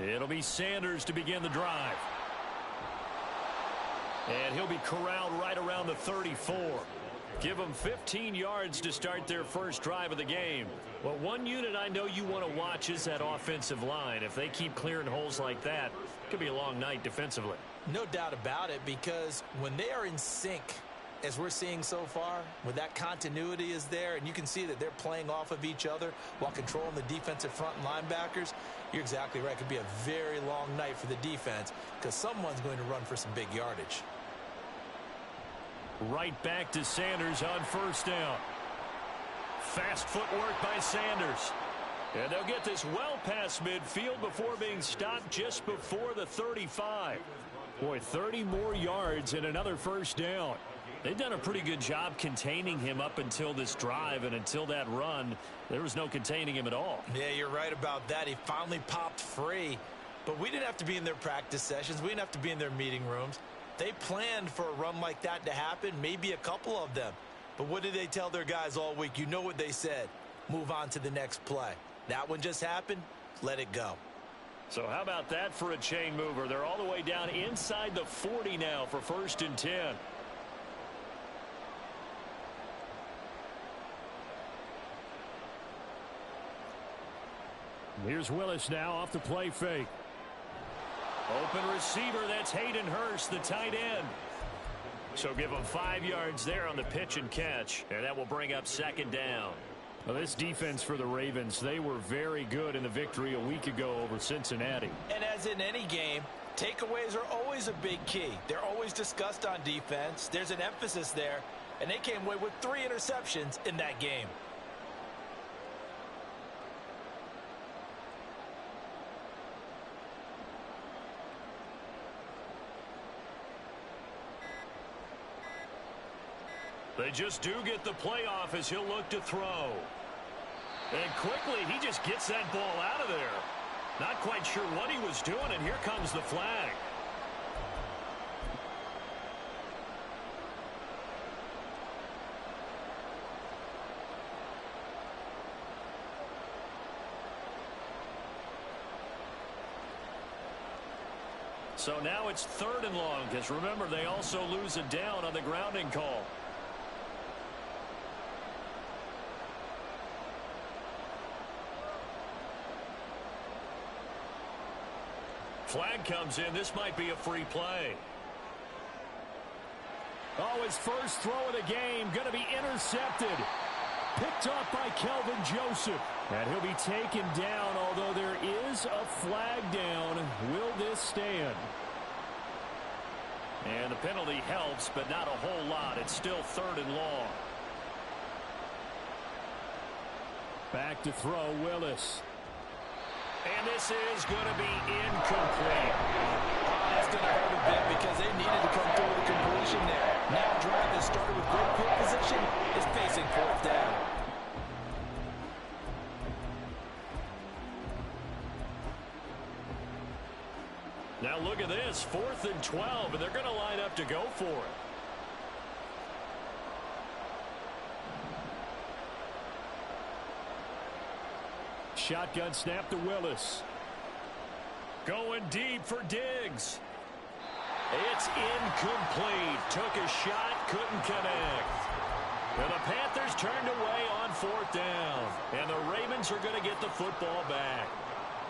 It'll be Sanders to begin the drive. And he'll be corralled right around the 34. Give them 15 yards to start their first drive of the game. Well, one unit I know you want to watch is that offensive line. If they keep clearing holes like that, it could be a long night defensively. No doubt about it, because when they are in sync, as we're seeing so far, when that continuity is there and you can see that they're playing off of each other while controlling the defensive front and linebackers, you're exactly right. It could be a very long night for the defense because someone's going to run for some big yardage. Right back to Sanders on first down. Fast footwork by Sanders. And they'll get this well past midfield before being stopped just before the 35. Boy, 30 more yards and another first down. They've done a pretty good job containing him up until this drive, and until that run, there was no containing him at all. Yeah, you're right about that. He finally popped free, but we didn't have to be in their practice sessions. We didn't have to be in their meeting rooms. They planned for a run like that to happen, maybe a couple of them. But what did they tell their guys all week? You know what they said. Move on to the next play. That one just happened. Let it go. So how about that for a chain mover? They're all the way down inside the 40 now for 1st and 10. Here's Willis now off the play fake. Open receiver, that's Hayden Hurst, the tight end. So give him 5 yards there on the pitch and catch, and that will bring up 2nd down. Well, this defense for the Ravens, they were very good in the victory a week ago over Cincinnati. And as in any game, takeaways are always a big key. They're always discussed on defense. There's an emphasis there, and they came away with 3 interceptions in that game. They just do get the playoff as he'll look to throw. And quickly, he just gets that ball out of there. Not quite sure what he was doing, and here comes the flag. So now it's 3rd and long, because remember, they also lose a down on the grounding call. Flag comes in. This might be a free play. Oh, his first throw of the game going to be intercepted. Picked up by Kelvin Joseph. And he'll be taken down, although there is a flag down. Will this stand? And the penalty helps, but not a whole lot. It's still 3rd and long. Back to throw, Willis. And this is going to be incomplete. That's going to hurt a bit because they needed to come through with a completion there. Now a drive that started with great field position is facing 4th down. Now look at this, 4th and 12, and they're going to line up to go for it. Shotgun snap to Willis. Going deep for Diggs. It's incomplete. Took a shot, couldn't connect. And the Panthers turned away on 4th down. And the Ravens are going to get the football back.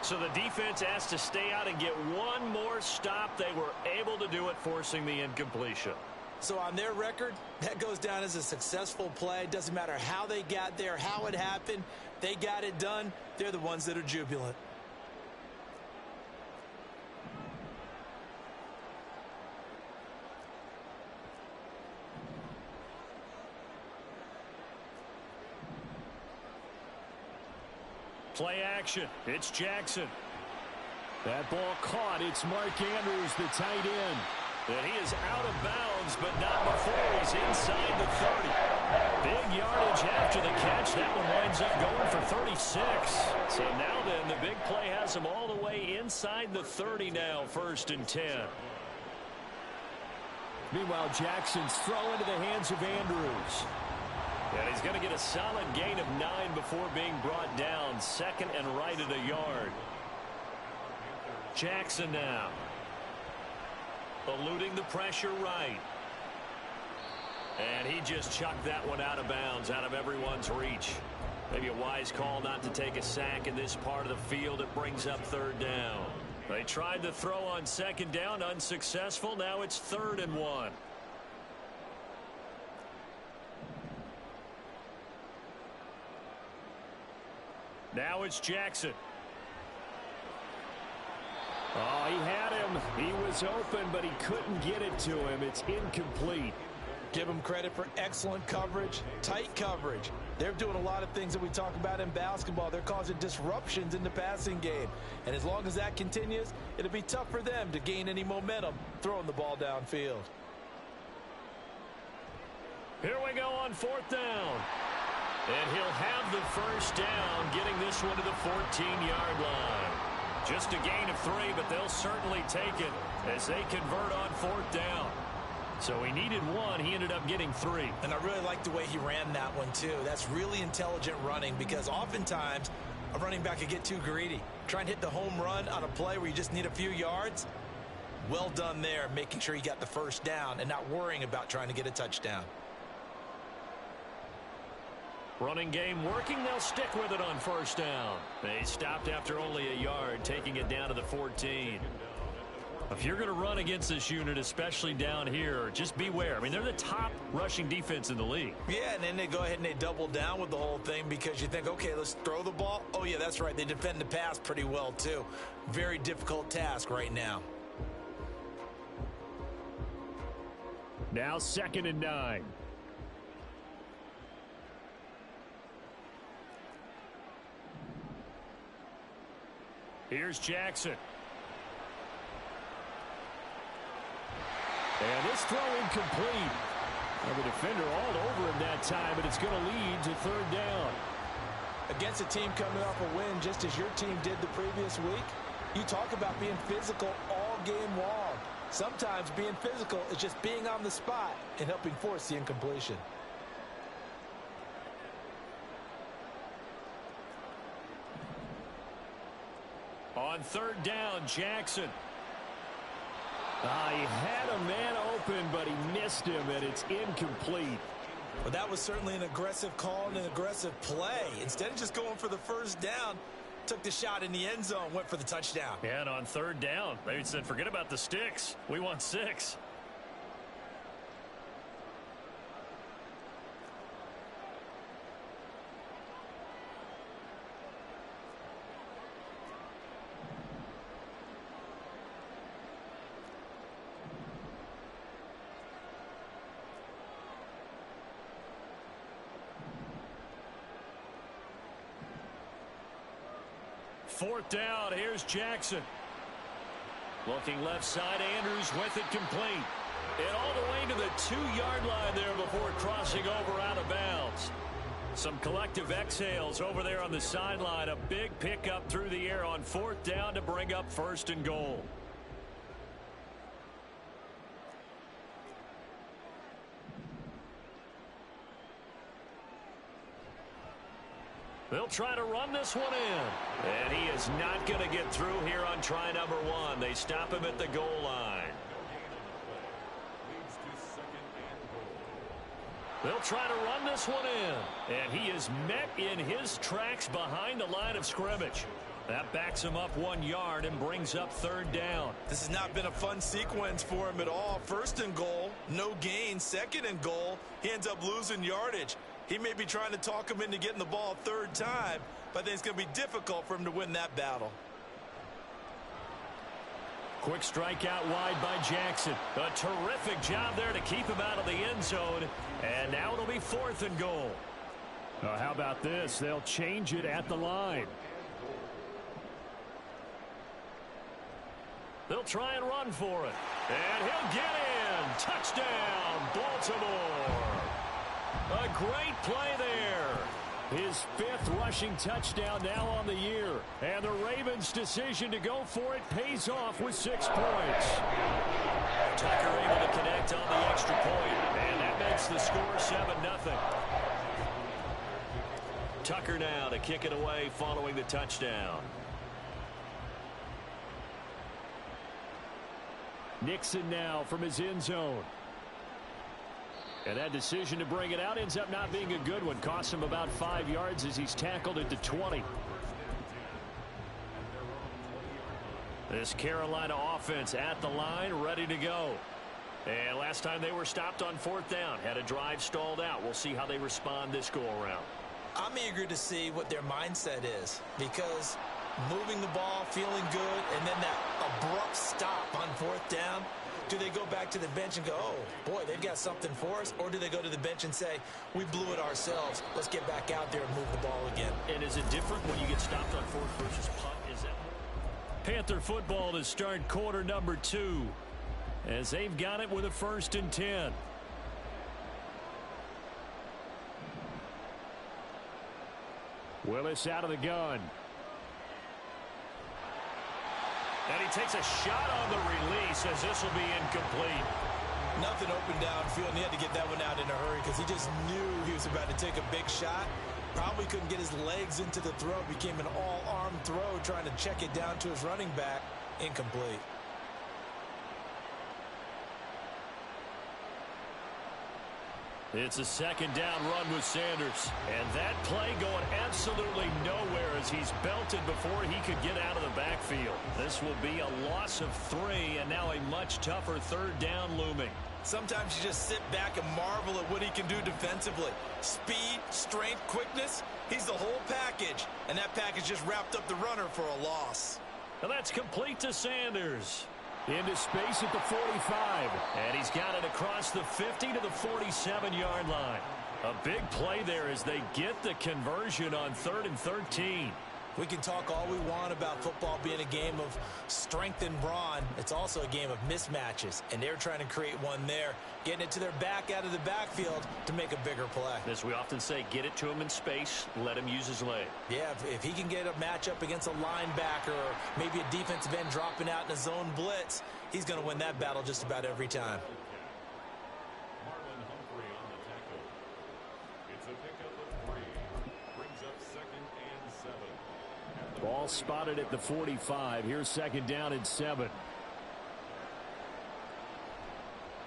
So the defense asked to stay out and get one more stop. They were able to do it, forcing the incompletion. So on their record, that goes down as a successful play. Doesn't matter how they got there, how it happened. They got it done. They're the ones that are jubilant. Play action. It's Jackson. That ball caught. It's Mark Andrews, the tight end. And he is out of bounds, but not before he's inside the 30. Big yardage after the catch. That one winds up going for 36. So now then, the big play has him all the way inside the 30 now, 1st and 10. Meanwhile, Jackson's throw into the hands of Andrews. And he's going to get a solid gain of 9 before being brought down. 2nd and right at a yard. Jackson now. Eluding the pressure right. And he just chucked that one out of bounds, out of everyone's reach. Maybe a wise call not to take a sack in this part of the field. It brings up third down. They tried to throw on second down, unsuccessful. Now it's 3rd and 1. Now it's Jackson. Oh, he had him. He was open, but he couldn't get it to him. It's incomplete. Give him credit for excellent coverage, tight coverage. They're doing a lot of things that we talk about in basketball. They're causing disruptions in the passing game. And as long as that continues, it'll be tough for them to gain any momentum throwing the ball downfield. Here we go on 4th down. And he'll have the first down, getting this one to the 14-yard line. Just a gain of 3, but they'll certainly take it as they convert on 4th down. So he needed 1. He ended up getting 3. And I really like the way he ran that one, too. That's really intelligent running because oftentimes a running back could get too greedy. Try and hit the home run on a play where you just need a few yards. Well done there, making sure he got the first down and not worrying about trying to get a touchdown. Running game working. They'll stick with it on 1st down. They stopped after only a yard, taking it down to the 14. If you're going to run against this unit, especially down here, just beware. I mean, they're the top rushing defense in the league. Yeah, and then they go ahead and they double down with the whole thing because you think, okay, let's throw the ball. Oh, yeah, that's right. They defend the pass pretty well, too. Very difficult task right now. Now 2nd and 9. Here's Jackson. And this throw incomplete. And the defender all over him that time, but it's going to lead to 3rd down. Against a team coming off a win just as your team did the previous week, you talk about being physical all game long. Sometimes being physical is just being on the spot and helping force the incompletion. On 3rd down, Jackson. He had a man open, but he missed him, and it's incomplete. Well, that was certainly an aggressive call and an aggressive play. Instead of just going for the first down, took the shot in the end zone, went for the touchdown. Yeah, and on 3rd down, they said, forget about the sticks. We want 6. Fourth down, here's Jackson. Looking left side, Andrews with it complete. And all the way to the 2-yard line there before crossing over out of bounds. Some collective exhales over there on the sideline. A big pickup through the air on 4th down to bring up 1st and goal. They'll try to run this one in. And he is not going to get through here on try number 1. They stop him at the goal line. They'll try to run this one in. And he is met in his tracks behind the line of scrimmage. That backs him up 1 yard and brings up 3rd down. This has not been a fun sequence for him at all. 1st and goal, no gain. 2nd and goal, he ends up losing yardage. He may be trying to talk him into getting the ball 3rd time, but I think it's going to be difficult for him to win that battle. Quick strike out wide by Jackson. A terrific job there to keep him out of the end zone. And now it'll be 4th and goal. How about this? They'll change it at the line. They'll try and run for it. And he'll get in. Touchdown, Baltimore. A great play there. His 5th rushing touchdown now on the year. And the Ravens' decision to go for it pays off with 6 points. Tucker able to connect on the extra point. And that makes the score 7-0. Tucker now to kick it away following the touchdown. Nixon now from his end zone. And that decision to bring it out ends up not being a good one. Costs him about 5 yards as he's tackled at the 20. This Carolina offense at the line, ready to go. And last time they were stopped on 4th down, had a drive stalled out. We'll see how they respond this go-around. I'm eager to see what their mindset is, because moving the ball, feeling good, and then that abrupt stop on 4th down, do they go back to the bench and go, oh, boy, they've got something for us? Or do they go to the bench and say, we blew it ourselves. Let's get back out there and move the ball again. And is it different when you get stopped on 4th versus punt? Is that Panther football to start quarter number 2, as they've got it with a 1st and 10. Willis out of the gun. And he takes a shot on the release, as this will be incomplete. Nothing open downfield, and he had to get that one out in a hurry because he just knew he was about to take a big shot. Probably couldn't get his legs into the throw. Became an all-arm throw, trying to check it down to his running back. Incomplete. It's a 2nd down run with Sanders. And that play going absolutely nowhere as he's belted before he could get out of the backfield. This will be a loss of 3, and now a much tougher 3rd down looming. Sometimes you just sit back and marvel at what he can do defensively. Speed, strength, quickness, he's the whole package. And that package just wrapped up the runner for a loss. And that's complete to Sanders. Into space at the 45. And he's got it across the 50 to the 47-yard line. A big play there as they get the conversion on 3rd and 13. We can talk all we want about football being a game of strength and brawn. It's also a game of mismatches, and they're trying to create one there, getting it to their back out of the backfield to make a bigger play. As we often say, get it to him in space, let him use his leg. Yeah, if he can get a matchup against a linebacker or maybe a defensive end dropping out in a zone blitz, he's going to win that battle just about every time. Ball spotted at the 45. Here's 2nd down and 7.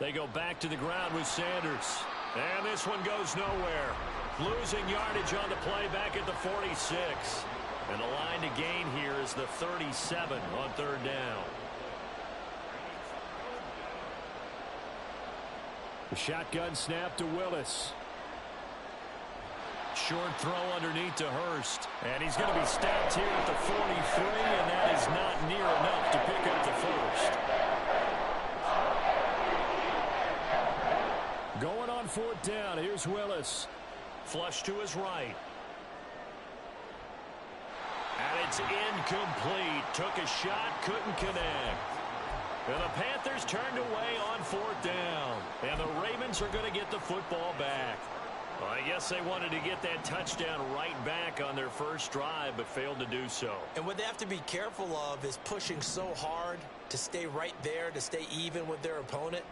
They go back to the ground with Sanders. And this one goes nowhere. Losing yardage on the play back at the 46. And the line to gain here is the 37 on 3rd down. The shotgun snap to Willis. Short throw underneath to Hurst. And he's going to be stopped here at the 43, and that is not near enough to pick up the 1st. Going on 4th down, here's Willis. Flush to his right. And it's incomplete. Took a shot, couldn't connect. And the Panthers turned away on 4th down. And the Ravens are going to get the football back. Well, I guess they wanted to get that touchdown right back on their first drive, but failed to do so. And what they have to be careful of is pushing so hard to stay right there, to stay even with their opponent,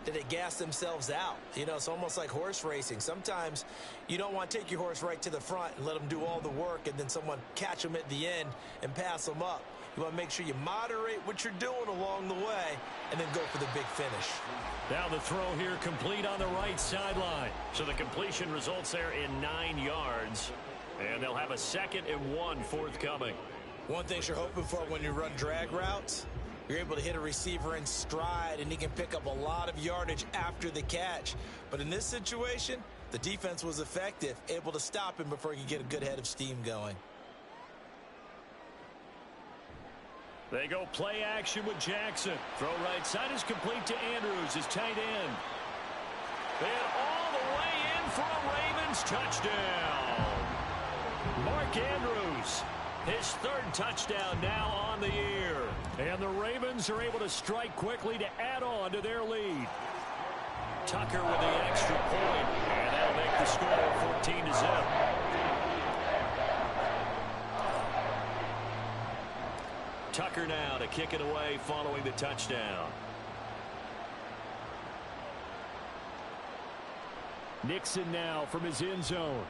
that they gas themselves out. You know, it's almost like horse racing. Sometimes you don't want to take your horse right to the front and let them do all the work, and then someone catch them at the end and pass them up. You want to make sure you moderate what you're doing along the way and then go for the big finish. Now the throw here complete on the right sideline. So the completion results there in 9 yards. And they'll have a 2nd and 1 forthcoming. One thing you're hoping for when you run drag routes, you're able to hit a receiver in stride and he can pick up a lot of yardage after the catch. But in this situation, the defense was effective, able to stop him before he could get a good head of steam going. They go play action with Jackson. Throw right side is complete to Andrews, his tight end. And all the way in for a Ravens touchdown. Mark Andrews, his 3rd touchdown now on the year. And the Ravens are able to strike quickly to add on to their lead. Tucker with the extra point, and that'll make the score 14-0. Tucker now to kick it away following the touchdown. Nixon now from his end zone.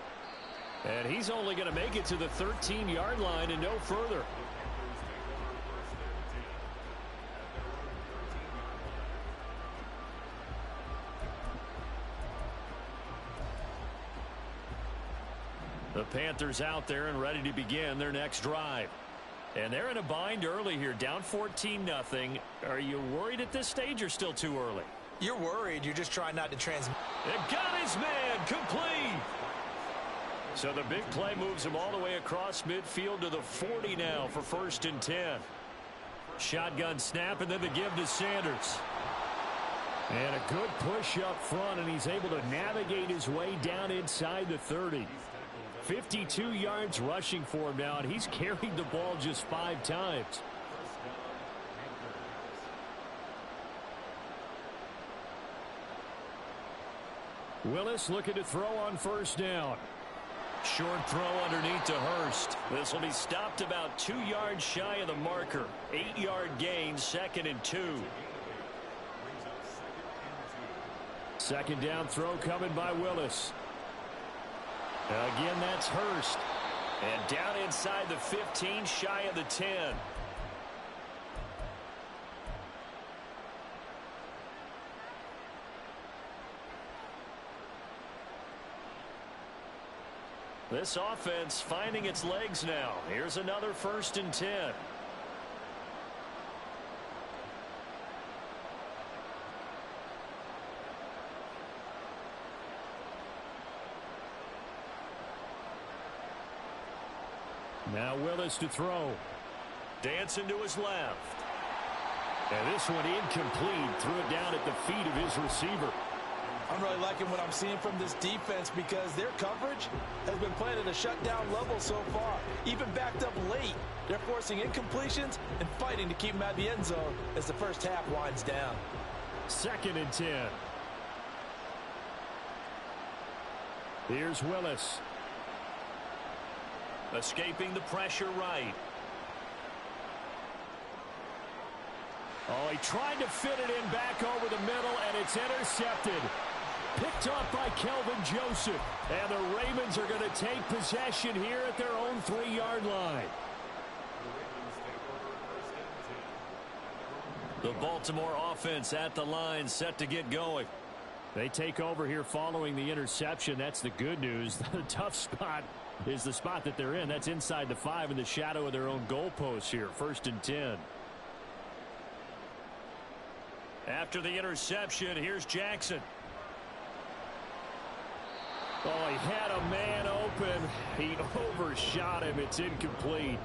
And he's only going to make it to the 13-yard line and no further. The Panthers out there and ready to begin their next drive. And they're in a bind early here, down 14-0. Are you worried at this stage or still too early? You're worried. You're just trying not to transmit. It got his man complete. So the big play moves him all the way across midfield to the 40 now for 1st and 10. Shotgun snap and then the give to Sanders. And a good push up front, and he's able to navigate his way down inside the 30. 52 yards rushing for him now, and he's carried the ball just 5 times. Willis looking to throw on 1st down. Short throw underneath to Hurst. This will be stopped about 2 yards shy of the marker. 8-yard gain, 2nd and 2. 2nd down throw coming by Willis. Again, that's Hurst. And down inside the 15, shy of the 10. This offense finding its legs now. Here's another 1st and 10. Now Willis to throw. Dancing to his left. And this one incomplete. Threw it down at the feet of his receiver. I'm really liking what I'm seeing from this defense because their coverage has been playing at a shutdown level so far. Even backed up late, they're forcing incompletions and fighting to keep them out of the end zone as the first half winds down. 2nd and 10. Here's Willis. Escaping the pressure right. Oh, he tried to fit it in back over the middle, and it's intercepted. Picked off by Kelvin Joseph. And the Ravens are going to take possession here at their own 3-yard line. The Baltimore offense at the line, set to get going. They take over here following the interception. That's the good news. The tough spot is the spot that they're in. That's inside the 5 in the shadow of their own goalpost here. 1st and 10. After the interception, here's Jackson. Oh, he had a man open. He overshot him. It's incomplete.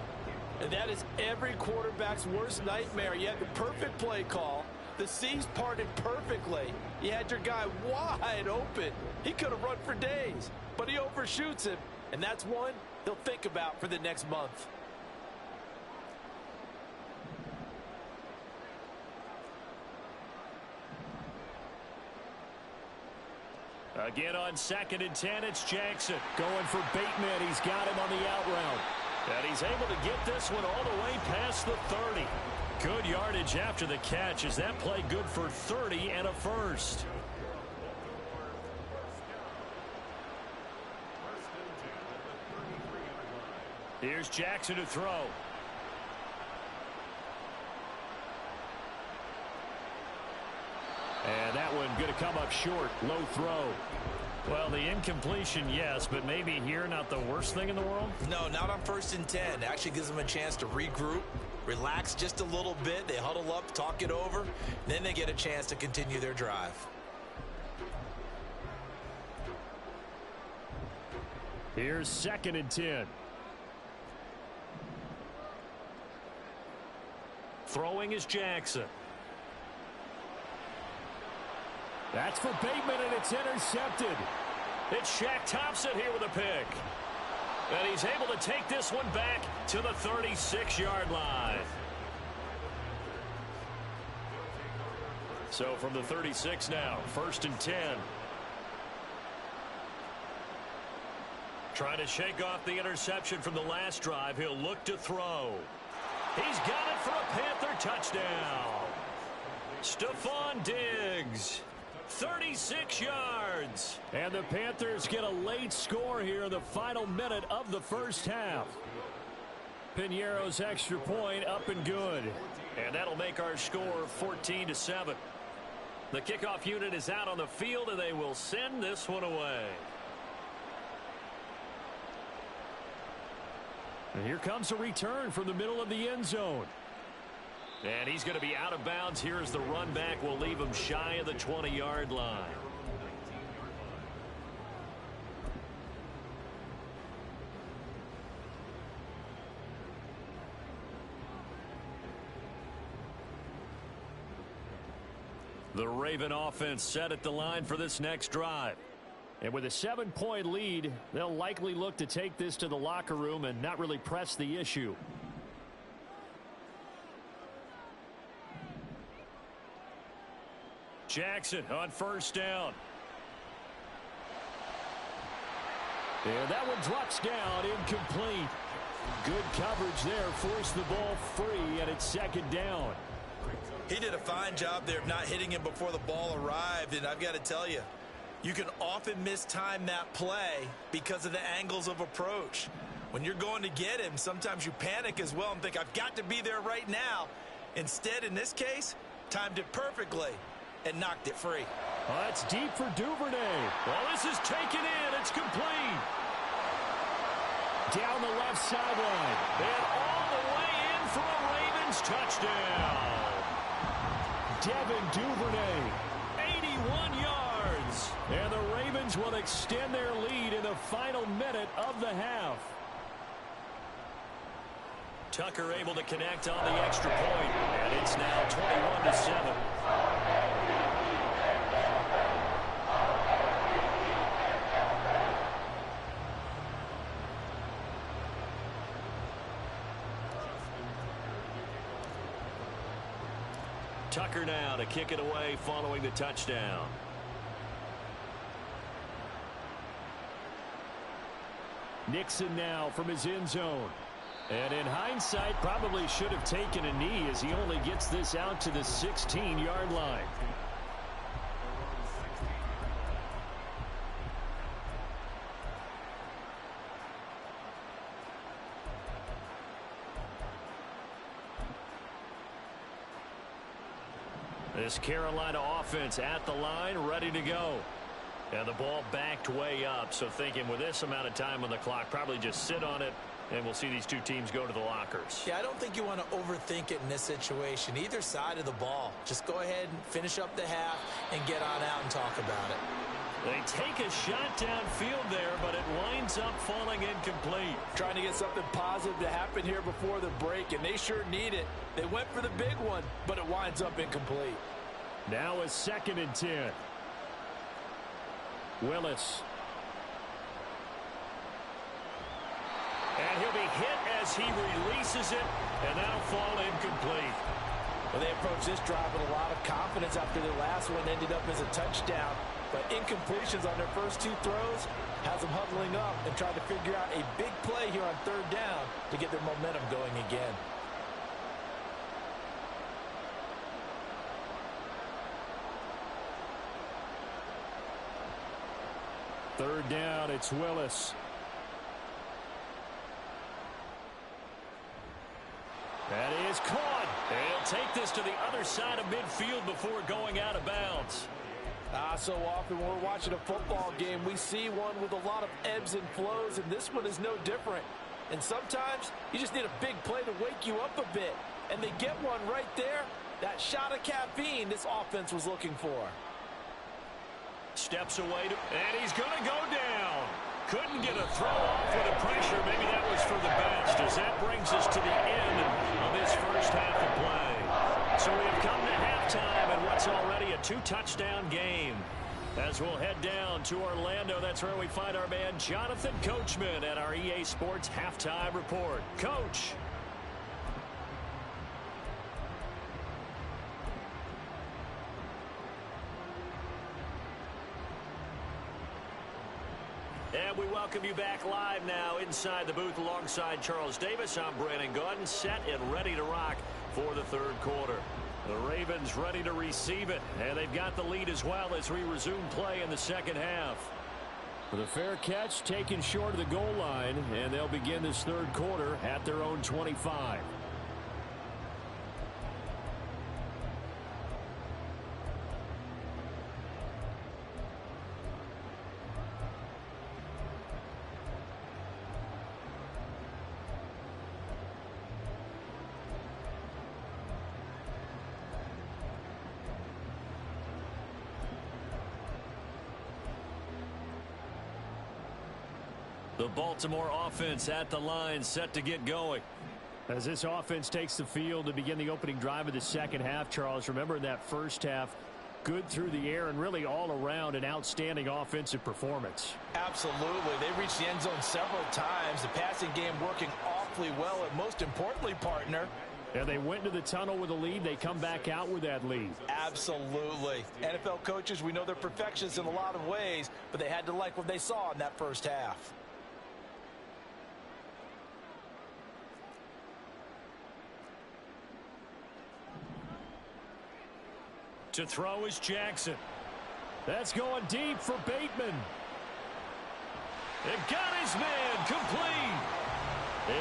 And that is every quarterback's worst nightmare. You had the perfect play call. The seas parted perfectly. You had your guy wide open. He could have run for days, but he overshoots him. And that's one he'll think about for the next month. Again on 2nd and 10, it's Jackson. Going for Bateman. He's got him on the out route. And he's able to get this one all the way past the 30. Good yardage after the catch. Is that play good for 30 and a 1st? Here's Jackson to throw. And that one going to come up short. Low throw. Well, the incompletion, yes, but maybe here not the worst thing in the world? No, not on 1st and 10. It actually gives them a chance to regroup, relax just a little bit. They huddle up, talk it over. Then they get a chance to continue their drive. Here's 2nd and 10. Throwing is Jackson. That's for Bateman, and it's intercepted. It's Shaq Thompson here with a pick. And he's able to take this one back to the 36-yard line. So from the 36 now, 1st and 10. Trying to shake off the interception from the last drive. He'll look to throw. He's got it for a Panther touchdown. Stephon Diggs. 36 yards. And the Panthers get a late score here in the final minute of the first half. Piñeiro's extra point up and good. And that'll make our score 14-7. The kickoff unit is out on the field, and they will send this one away. And here comes a return from the middle of the end zone. And he's going to be out of bounds here as the run back will leave him shy of the 20-yard line. The Raven offense set at the line for this next drive. And with a 7-point lead, they'll likely look to take this to the locker room and not really press the issue. Jackson on first down. And that one drops down, incomplete. Good coverage there, forced the ball free, and it's second down. He did a fine job there of not hitting him before the ball arrived, and I've got to tell you, you can often mistime that play because of the angles of approach. When you're going to get him, sometimes you panic as well and think, I've got to be there right now. Instead, in this case, timed it perfectly and knocked it free. That's deep for Duvernay. Well, this is taken in. It's complete. Down the left sideline. And all the way in for a Ravens touchdown. Devin Duvernay, 81 yards. And the Ravens will extend their lead in the final minute of the half. Tucker able to connect on the extra point, and it's now 21-7. Tucker now to kick it away following the touchdown. Nixon now from his end zone. And in hindsight, probably should have taken a knee as he only gets this out to the 16-yard line. This Carolina offense at the line, ready to go. And the ball backed way up, so thinking with this amount of time on the clock, probably just sit on it, and we'll see these two teams go to the lockers. Yeah, I don't think you want to overthink it in this situation. Either side of the ball. Just go ahead and finish up the half and get on out and talk about it. They take a shot downfield there, but it winds up falling incomplete. Trying to get something positive to happen here before the break, and they sure need it. They went for the big one, but it winds up incomplete. Now a 2nd and 10. Willis. And he'll be hit as he releases it, and that'll fall incomplete. Well, they approached this drive with a lot of confidence after their last one ended up as a touchdown. But incompletions on their first 2 throws has them huddling up and trying to figure out a big play here on 3rd down to get their momentum going again. Third down, it's Willis. That is caught. They'll take this to the other side of midfield before going out of bounds. So often when we're watching a football game, we see one with a lot of ebbs and flows, and this one is no different. And sometimes you just need a big play to wake you up a bit. And they get one right there. That shot of caffeine this offense was looking for. Steps away, and he's going to go down. Couldn't get a throw off with the pressure. Maybe that was for the best, as that brings us to the end of this first half of play. So we have come to halftime in what's already a 2-touchdown game. As we'll head down to Orlando, that's where we find our man Jonathan Coachman at our EA Sports Halftime Report. Coach. And we welcome you back live now inside the booth alongside Charles Davis. I'm Brandon Gaudin, set and ready to rock for the 3rd quarter. The Ravens ready to receive it, and they've got the lead as well as we resume play in the 2nd half. With a fair catch taken short of the goal line, and they'll begin this 3rd quarter at their own 25. The Baltimore offense at the line, set to get going. As this offense takes the field to begin the opening drive of the second half, Charles, remember in that first half, good through the air and really all around an outstanding offensive performance. Absolutely. They reached the end zone several times. The passing game working awfully well, and most importantly, partner, yeah, they went to the tunnel with a lead. They come back out with that lead. Absolutely. NFL coaches, we know they're perfectionists in a lot of ways, but they had to like what they saw in that first half. To throw is Jackson. That's going deep for Bateman. It got his man complete.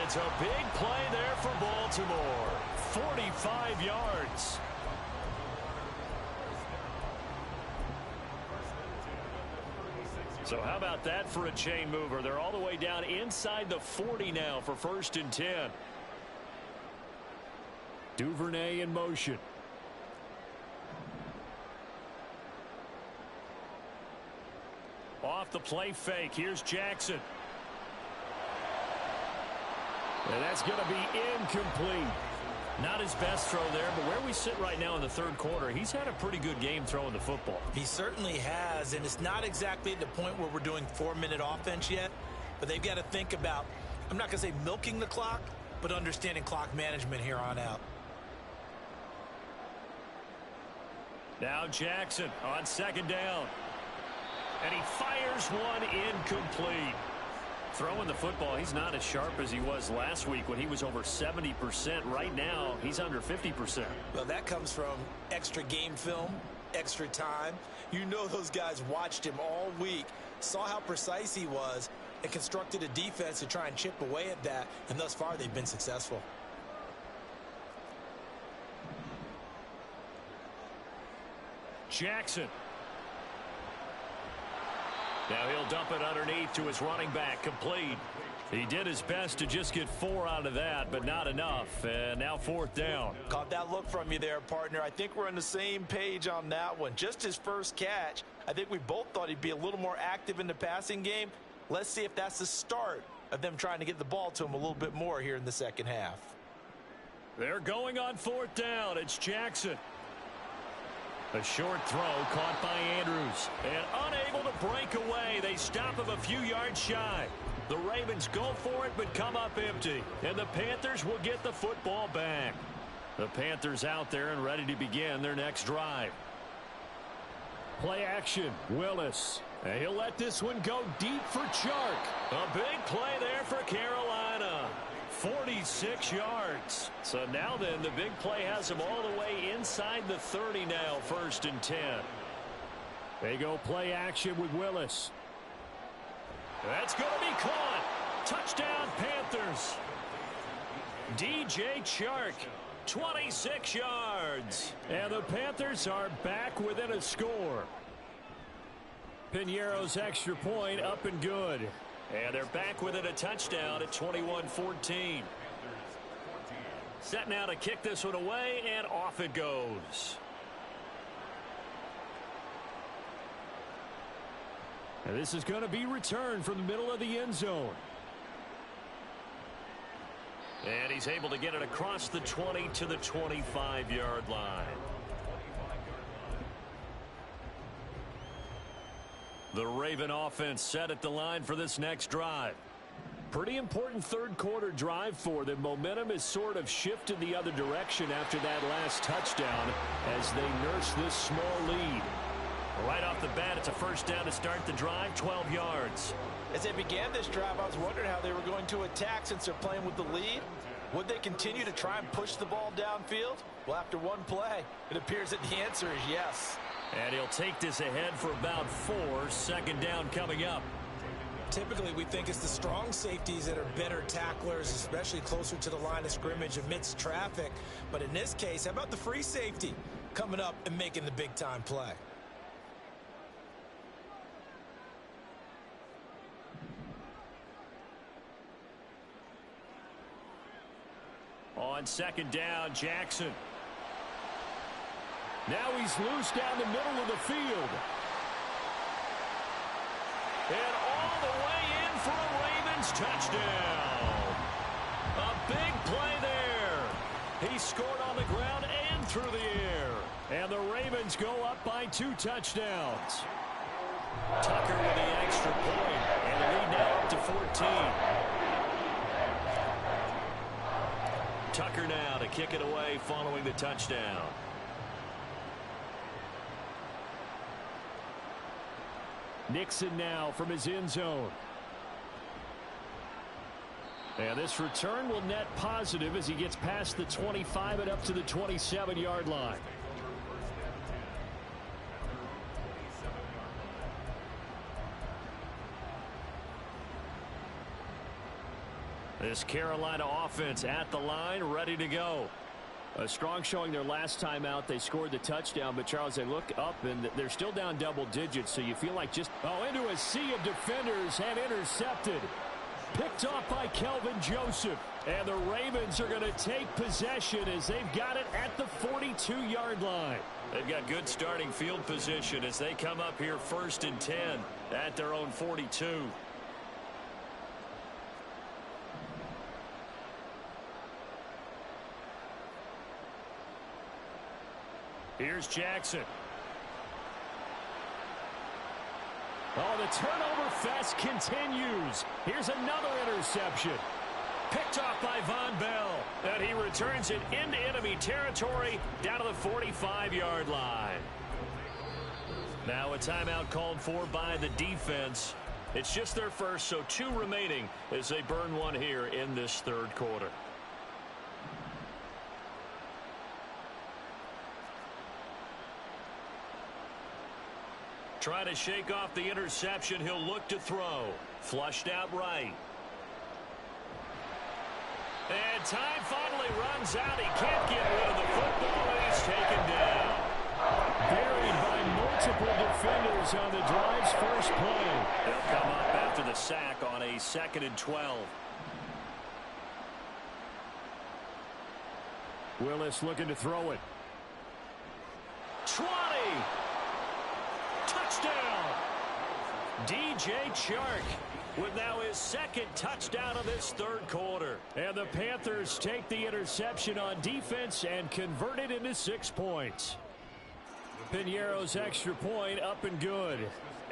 It's a big play there for Baltimore. 45 yards. So how about that for a chain mover? They're all the way down inside the 40 now for 1st and 10. Duvernay in motion. Off the play fake. Here's Jackson. And that's going to be incomplete. Not his best throw there, but where we sit right now in the third quarter, he's had a pretty good game throwing the football. He certainly has, and it's not exactly at the point where we're doing 4-minute offense yet, but they've got to think about, I'm not going to say milking the clock, but understanding clock management here on out. Now Jackson on 2nd down. And he fires one incomplete. Throwing the football, he's not as sharp as he was last week when he was over 70%. Right now, he's under 50%. Well, that comes from extra game film, extra time. You know those guys watched him all week, saw how precise he was, and constructed a defense to try and chip away at that, and thus far they've been successful. Jackson. Now he'll dump it underneath to his running back, complete. He did his best to just get 4 out of that, but not enough. And now 4th down. Caught that look from you there, partner. I think we're on the same page on that one. Just his first catch. I think we both thought he'd be a little more active in the passing game. Let's see if that's the start of them trying to get the ball to him a little bit more here in the second half. They're going on 4th down. It's Jackson. A short throw caught by Andrews. And unable to break away. They stop him a few yards shy. The Ravens go for it but come up empty. And the Panthers will get the football back. The Panthers out there and ready to begin their next drive. Play action. Willis. And he'll let this one go deep for Chark. A big play there for Carolina. 46 yards. So now then, the big play has him all the way inside the 30 now, 1st and 10. They go play action with Willis. That's going to be caught. Touchdown, Panthers. DJ Chark, 26 yards. And the Panthers are back within a score. Piñeiro's extra point up and good. And they're back within a touchdown at 21-14. Set now to kick this one away, and off it goes. And this is going to be returned from the middle of the end zone. And he's able to get it across the 20 to the 25-yard line. The Raven offense set at the line for this next drive. Pretty important third quarter drive for them. Momentum has sort of shifted the other direction after that last touchdown as they nurse this small lead. Right off the bat, it's a 1st down to start the drive, 12 yards. As they began this drive, I was wondering how they were going to attack since they're playing with the lead. Would they continue to try and push the ball downfield? Well, after one play, it appears that the answer is yes. And he'll take this ahead for about 4. 2nd down coming up. Typically, we think it's the strong safeties that are better tacklers, especially closer to the line of scrimmage amidst traffic. But in this case, how about the free safety coming up and making the big-time play? On 2nd down, Jackson. Now he's loose down the middle of the field. And all the way in for a Raven Ravens touchdown. A big play there. He scored on the ground and through the air. And the Ravens go up by 2 touchdowns. Tucker with the extra point. And the lead now up to 14. Tucker now to kick it away following the touchdown. Nixon now from his end zone. And this return will net positive as he gets past the 25 and up to the 27-yard line. This Carolina offense at the line, ready to go. A strong showing their last time out. They scored the touchdown, but Charles, they look up and they're still down double digits, so you feel like just into a sea of defenders and intercepted. Picked off by Kelvin Joseph. And the Ravens are going to take possession as they've got it at the 42-yard line. They've got good starting field position as they come up here 1st and 10 at their own 42. Here's Jackson. Oh, the turnover fest continues. Here's another interception. Picked off by Von Bell. And he returns it into enemy territory down to the 45-yard line. Now a timeout called for by the defense. It's just their first, so 2 remaining as they burn one here in this 3rd quarter. Trying to shake off the interception. He'll look to throw. Flushed out right. And time finally runs out. He can't get rid of the football, and he's taken down. Buried by multiple defenders on the drive's first play. They'll come up after the sack on a 2nd and 12. Willis looking to throw it. 20. Touchdown! DJ Chark with now his 2nd touchdown of this 3rd quarter. And the Panthers take the interception on defense and convert it into 6 points. Piñeiro's extra point up and good.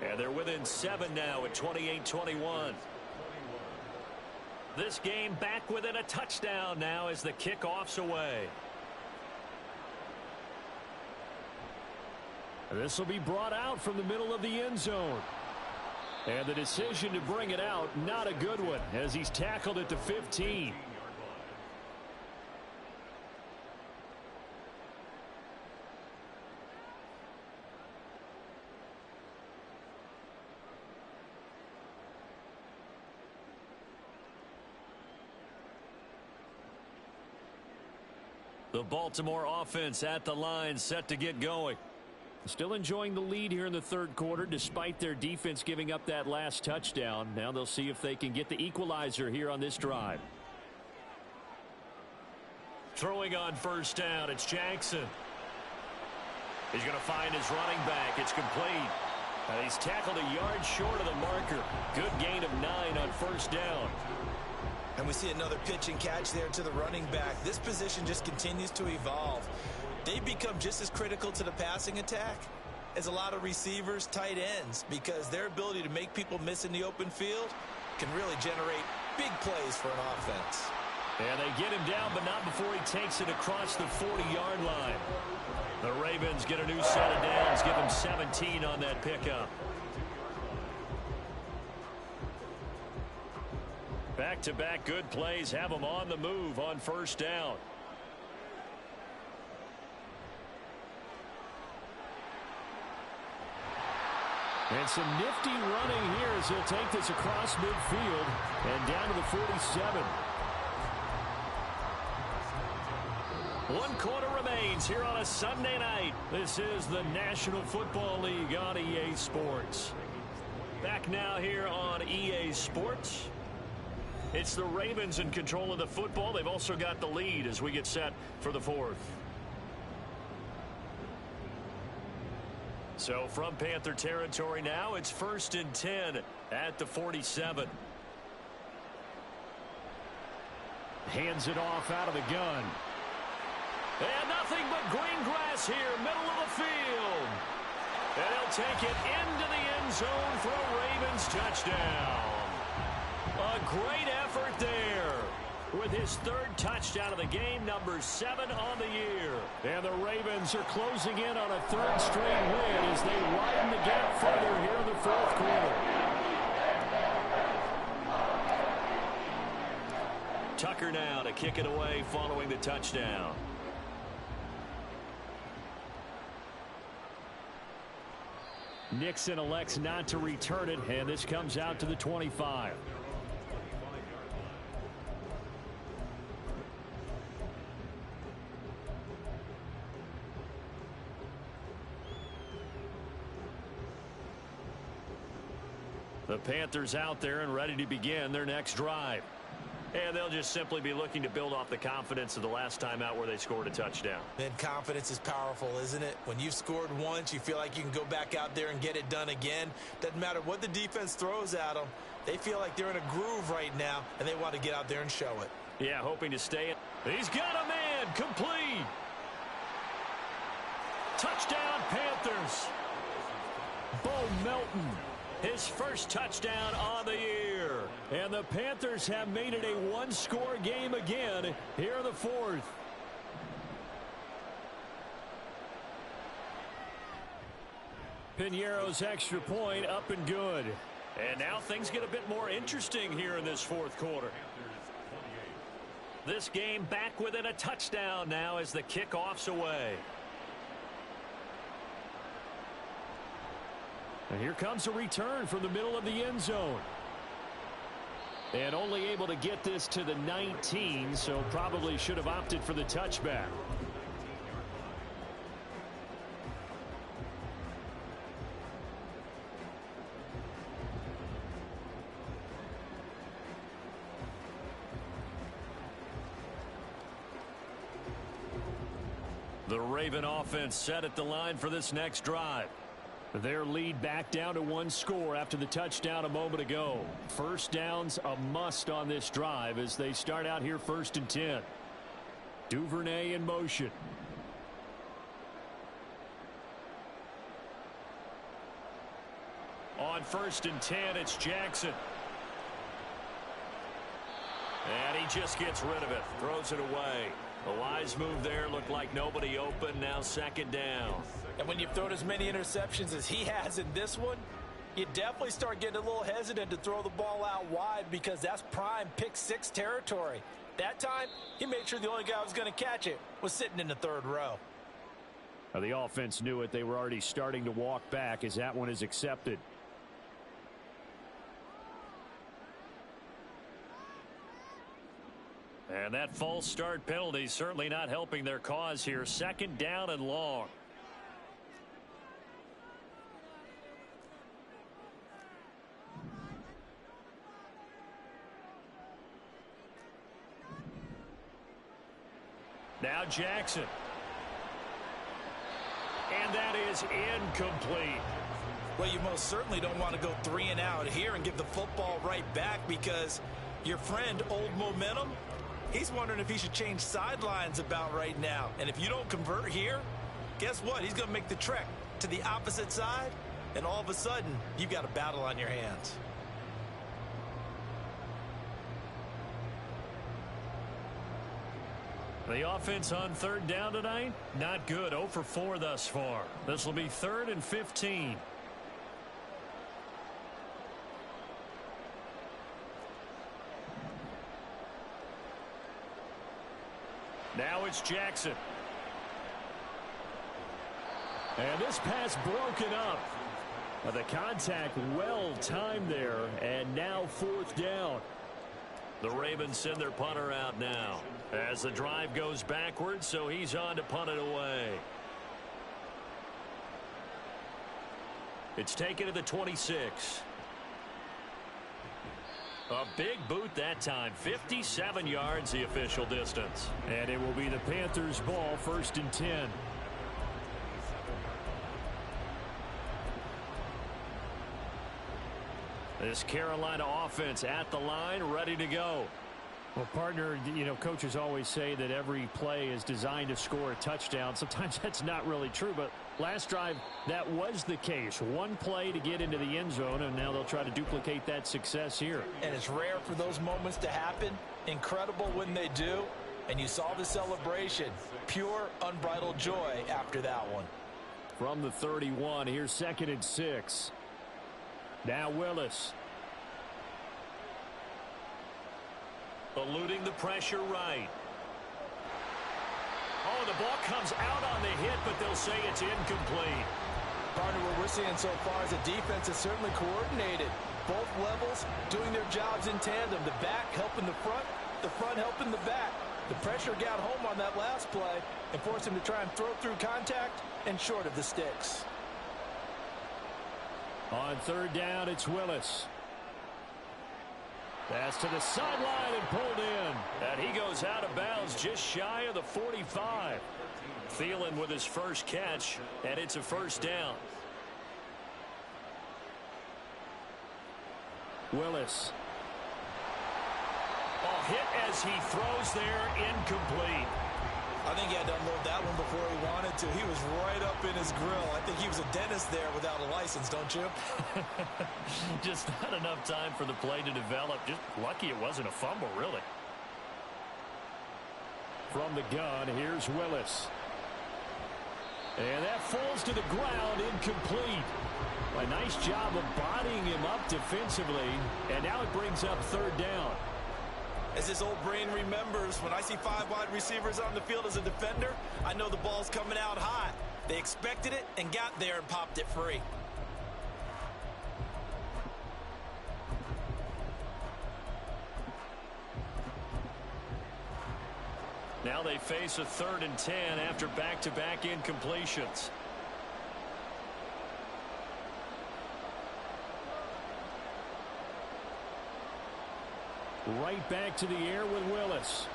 And they're within 7 now at 28-21. This game back within a touchdown now as the kickoff's away. This will be brought out from the middle of the end zone. And the decision to bring it out, not a good one, as he's tackled at the 15. The Baltimore offense at the line, set to get going. Still enjoying the lead here in the 3rd quarter despite their defense giving up that last touchdown. Now they'll see if they can get the equalizer here on this drive. Throwing on 1st down, it's Jackson. He's going to find his running back. It's complete. He's tackled a yard short of the marker. Good gain of 9 on 1st down. And we see another pitch and catch there to the running back. This position just continues to evolve. They become just as critical to the passing attack as a lot of receivers, tight ends, because their ability to make people miss in the open field can really generate big plays for an offense. And they get him down, but not before he takes it across the 40-yard line. The Ravens get a new set of downs, give him 17 on that pickup. Back-to-back good plays have them on the move on 1st down. And some nifty running here as he'll take this across midfield and down to the 47. 1 quarter remains here on a Sunday night. This is the National Football League on EA Sports. Back now here on EA Sports. It's the Ravens in control of the football. They've also got the lead as we get set for the 4th. So from Panther territory now, it's 1st and 10 at the 47. Hands it off out of the gun. And nothing but green grass here, middle of the field. And he'll take it into the end zone for a Ravens touchdown. A great effort there. With his third touchdown of the game, number 7 on the year. And the Ravens are closing in on a third straight win as they widen the gap further here in the fourth quarter. Tucker now to kick it away following the touchdown. Nixon elects not to return it, and this comes out to the 25. The Panthers out there and ready to begin their next drive. And they'll just simply be looking to build off the confidence of the last time out where they scored a touchdown. Man, confidence is powerful, isn't it? When you've scored once, you feel like you can go back out there and get it done again. Doesn't matter what the defense throws at them. They feel like they're in a groove right now, and they want to get out there and show it. Yeah, hoping to stay in. He's got a man. Complete. Touchdown, Panthers. Bo Melton. His first touchdown on the year. And the Panthers have made it a one-score game again here in the fourth. Piñeiro's extra point up and good. And now things get a bit more interesting here in this fourth quarter. This game back within a touchdown now as the kickoff's away. And here comes a return from the middle of the end zone. And only able to get this to the 19, so probably should have opted for the touchback. The Raven offense set at the line for this next drive. Their lead back down to one score after the touchdown a moment ago. First down's a must on this drive as they start out here 1st and 10. Duvernay in motion. On 1st and 10, it's Jackson. And he just gets rid of it. Throws it away. The wise move there. Looked like nobody open. Now 2nd down. And when you've thrown as many interceptions as he has in this one, you definitely start getting a little hesitant to throw the ball out wide because that's prime pick 6 territory. That time, he made sure the only guy who was going to catch it was sitting in the 3rd row. Now the offense knew it. They were already starting to walk back as that one is accepted. And that false start penalty certainly not helping their cause here. 2nd down and long. Now Jackson. And that is incomplete. Well, you most certainly don't want to go 3 and out here and give the football right back because your friend, Old Momentum, he's wondering if he should change sidelines about right now. And if you don't convert here, guess what? He's going to make the trek to the opposite side, and all of a sudden, you've got a battle on your hands. The offense on 3rd down tonight, not good. 0 for 4 thus far. This will be 3rd and 15. Now it's Jackson. And this pass broken up. The contact well timed there, and now 4th down. The Ravens send their punter out now as the drive goes backwards, so he's on to punt it away. It's taken to the 26. A big boot that time. 57 yards the official distance. And it will be the Panthers' ball, 1st and 10. This Carolina offense at the line, ready to go. Well, partner, you know, coaches always say that every play is designed to score a touchdown. Sometimes that's not really true, but last drive, that was the case. One play to get into the end zone, and now they'll try to duplicate that success here. And it's rare for those moments to happen. Incredible when they do. And you saw the celebration. Pure, unbridled joy after that one. From the 31, here's 2nd and 6. Now Willis. Eluding the pressure right. Oh, the ball comes out on the hit, but they'll say it's incomplete. Partner, what we're seeing so far is the defense is certainly coordinated. Both levels doing their jobs in tandem. The back helping the front helping the back. The pressure got home on that last play and forced him to try and throw through contact and short of the sticks. On 3rd down, it's Willis. Pass to the sideline and pulled in. And he goes out of bounds just shy of the 45. Thielen with his first catch, and it's a 1st down. Willis. Oh, hit as he throws there, incomplete. I think he had to unload that one before he wanted to. He was right up in his grill. I think he was a dentist there without a license, don't you? Just not enough time for the play to develop. Just lucky it wasn't a fumble, really. From the gun, here's Willis. And that falls to the ground, incomplete. A nice job of bodying him up defensively. And now it brings up 3rd down. As this old brain remembers, when I see 5 wide receivers on the field as a defender, I know the ball's coming out hot. They expected it and got there and popped it free. Now they face a 3rd and 10 after back-to-back incompletions. Right back to the air with Willis.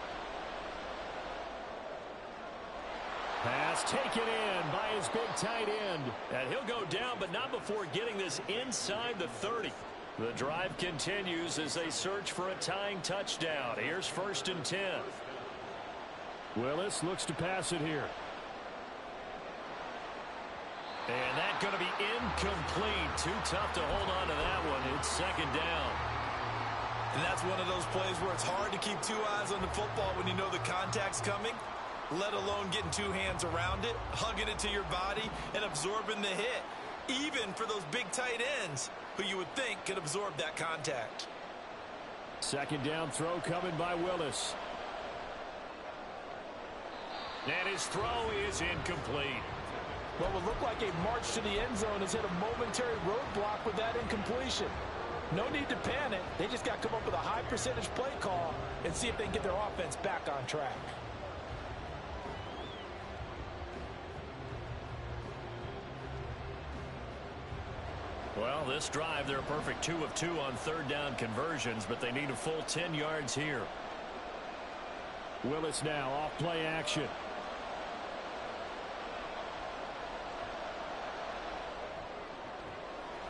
Pass taken in by his big tight end. And he'll go down, but not before getting this inside the 30. The drive continues as they search for a tying touchdown. Here's 1st and 10. Willis looks to pass it here. And that's going to be incomplete. Too tough to hold on to that one. It's 2nd down. And that's one of those plays where it's hard to keep 2 eyes on the football when you know the contact's coming, let alone getting 2 hands around it, hugging it to your body, and absorbing the hit, even for those big tight ends who you would think could absorb that contact. 2nd down throw coming by Willis. And his throw is incomplete. What would look like a march to the end zone has hit a momentary roadblock with that incompletion. No need to panic. They just got to come up with a high percentage play call and see if they can get their offense back on track. Well, this drive, they're a perfect 2 of 2 on 3rd down conversions, but they need a full 10 yards here. Willis now off play action.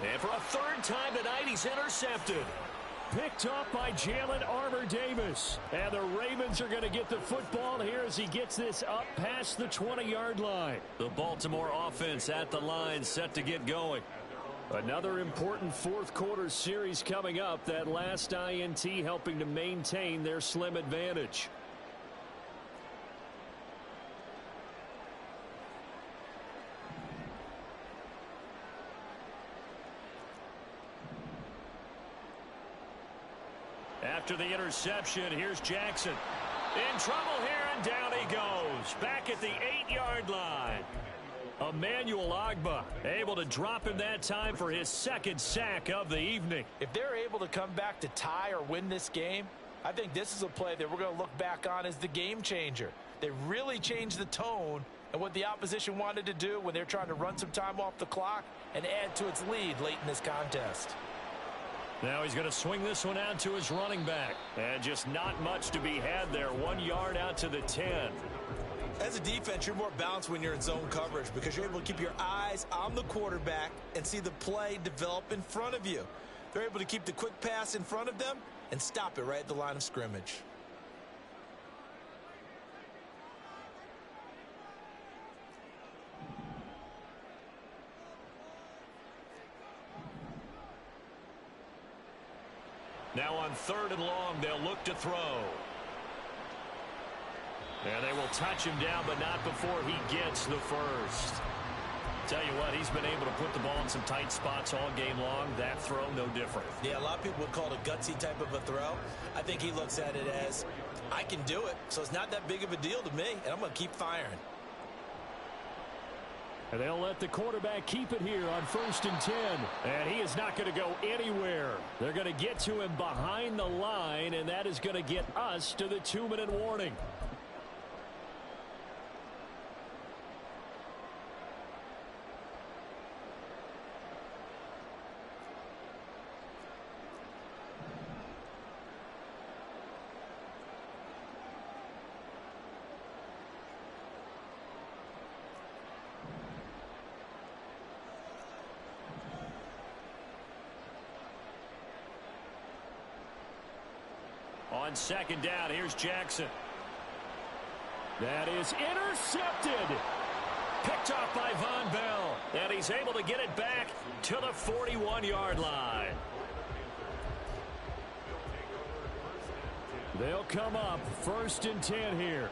And for a 3rd time tonight, he's intercepted. Picked off by Jalen Armour-Davis. And the Ravens are going to get the football here as he gets this up past the 20-yard line. The Baltimore offense at the line, set to get going. Another important 4th quarter series coming up. That last INT helping to maintain their slim advantage. After the interception, here's Jackson. In trouble here, and down he goes. Back at the 8-yard line. Emmanuel Ogbah able to drop him that time for his 2nd sack of the evening. If they're able to come back to tie or win this game, I think this is a play that we're going to look back on as the game changer. They really changed the tone and what the opposition wanted to do when they're trying to run some time off the clock and add to its lead late in this contest. Now he's going to swing this one out to his running back. And just not much to be had there. 1 yard out to the 10. As a defense, you're more balanced when you're in zone coverage because you're able to keep your eyes on the quarterback and see the play develop in front of you. They're able to keep the quick pass in front of them and stop it right at the line of scrimmage. Now on 3rd and long, they'll look to throw. And they will touch him down, but not before he gets the first. Tell you what, he's been able to put the ball in some tight spots all game long. That throw, no different. Yeah, a lot of people would call it a gutsy type of a throw. I think he looks at it as, I can do it, so it's not that big of a deal to me, and I'm going to keep firing. And they'll let the quarterback keep it here on 1st and 10. And he is not going to go anywhere. They're going to get to him behind the line, and that is going to get us to the 2-minute warning. On 2nd down, here's Jackson. That is intercepted. Picked off by Von Bell. And he's able to get it back to the 41-yard line. They'll come up 1st and 10 here.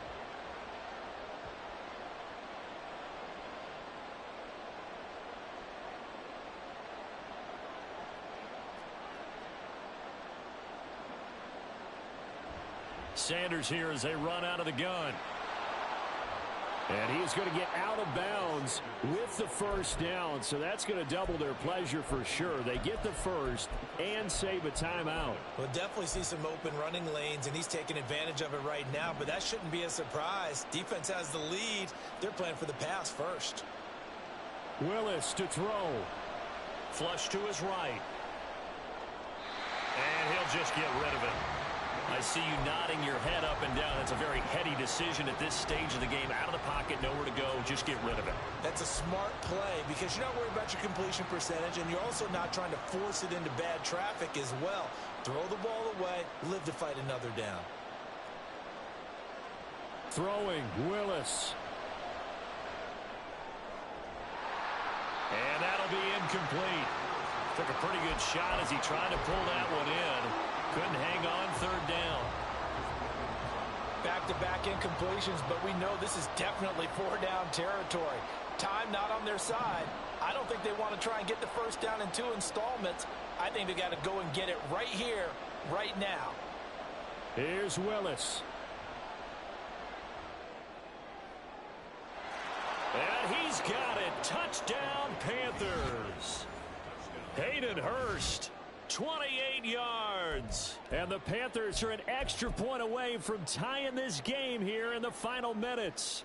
Sanders here as they run out of the gun. And he's going to get out of bounds with the 1st down, so that's going to double their pleasure for sure. They get the first and save a timeout. We'll definitely see some open running lanes, and he's taking advantage of it right now, but that shouldn't be a surprise. Defense has the lead. They're playing for the pass first. Willis to throw. Flush to his right. And he'll just get rid of it. I see you nodding your head up and down. It's a very heady decision at this stage of the game. Out of the pocket, nowhere to go. Just get rid of it. That's a smart play because you're not worried about your completion percentage, and you're also not trying to force it into bad traffic as well. Throw the ball away, live to fight another down. Throwing, Willis. And that'll be incomplete. Took a pretty good shot as he tried to pull that one in. Couldn't hang on 3rd down. Back-to-back incompletions, but we know this is definitely 4-down territory. Time not on their side. I don't think they want to try and get the 1st down in 2 installments. I think they got to go and get it right here, right now. Here's Willis. And he's got it. Touchdown, Panthers. Hayden Hurst. 28 yards. And the Panthers are an extra point away from tying this game here in the final minutes.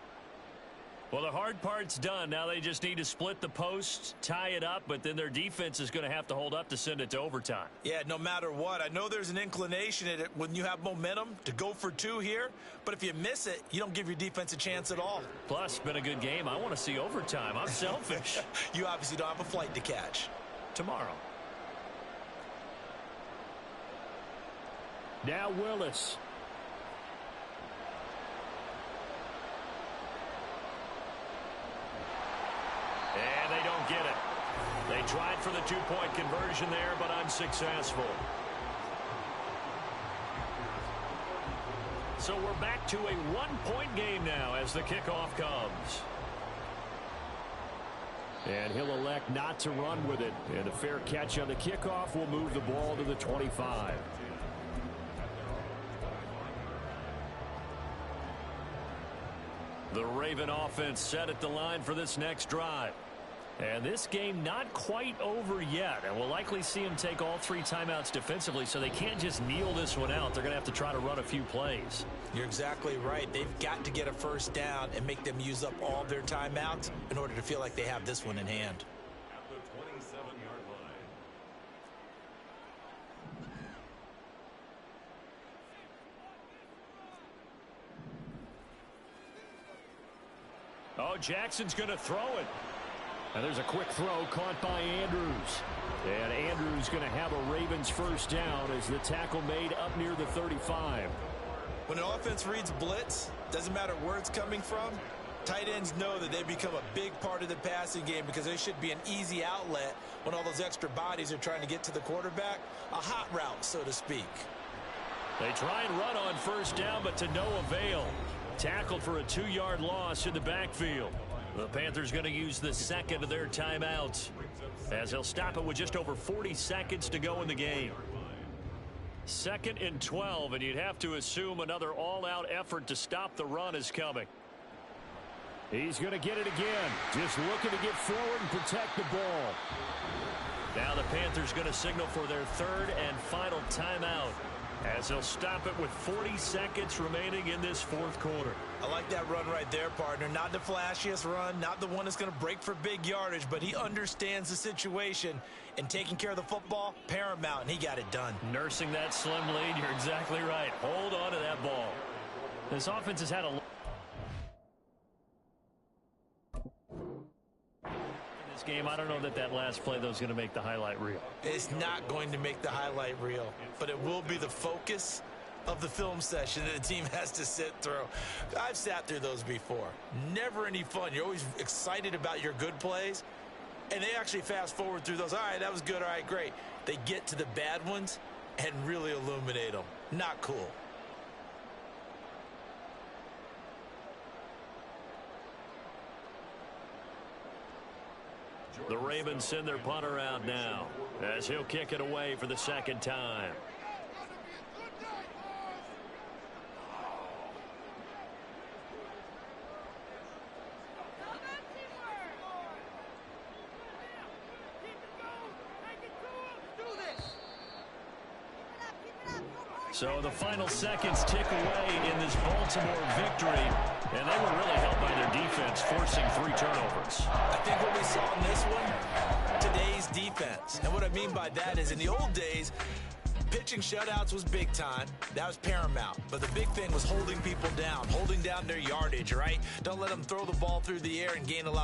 Well, the hard part's done. Now they just need to split the posts, tie it up, but then their defense is going to have to hold up to send it to overtime. Yeah, no matter what. I know there's an inclination at it when you have momentum to go for 2 here, but if you miss it, you don't give your defense a chance at all. Plus, it's been a good game. I want to see overtime. I'm selfish. You obviously don't have a flight to catch. Tomorrow. Now Willis. And they don't get it. They tried for the 2-point conversion there, but unsuccessful. So we're back to a 1-point game now as the kickoff comes. And he'll elect not to run with it. And a fair catch on the kickoff will move the ball to the 25. The Raven offense set at the line for this next drive. And this game not quite over yet. And we'll likely see them take all 3 timeouts defensively, so they can't just kneel this one out. They're going to have to try to run a few plays. You're exactly right. They've got to get a 1st down and make them use up all their timeouts in order to feel like they have this one in hand. At the 27-yard line. Oh, Jackson's going to throw it. And there's a quick throw caught by Andrews. And Andrews going to have a Ravens 1st down as the tackle made up near the 35. When an offense reads blitz, doesn't matter where it's coming from, Tight ends know that they become a big part of the passing game because they should be an easy outlet when all those extra bodies are trying to get to the quarterback. A hot route, so to speak. They try and run on first down, but to no avail. Tackled for a 2-yard loss in the backfield. The Panthers going to use the second of their timeouts, as they'll stop it with just over 40 seconds to go in the game. 2nd and 12, and you'd have to assume another all-out effort to stop the run is coming. He's going to get it again. Just looking to get forward and protect the ball. Now the Panthers going to signal for their 3rd and final timeout, as they'll stop it with 40 seconds remaining in this 4th quarter. I like that run right there, partner. Not the flashiest run, not the one that's going to break for big yardage, but he understands the situation, and taking care of the football, paramount, and he got it done. Nursing that slim lead, you're exactly right. Hold on to that ball. This offense has had a... game. I don't know that last play, though, is going to make the highlight reel. It's not going to make the highlight reel, but it will be the focus of the film session that the team has to sit through. I've sat through those before. Never any fun. You're always excited about your good plays, and they actually fast forward through those. All right, that was good. All right, great. They get to the bad ones and really illuminate them. Not cool. The Ravens send their punter out now, as he'll kick it away for the 2nd time. So the final seconds tick away in this Baltimore victory, and they were really helped by their defense, forcing 3 turnovers. I think what we saw in this one, today's defense. And what I mean by that is in the old days, pitching shutouts was big time. That was paramount. But the big thing was holding people down, holding down their yardage, right? Don't let them throw the ball through the air and gain a lot.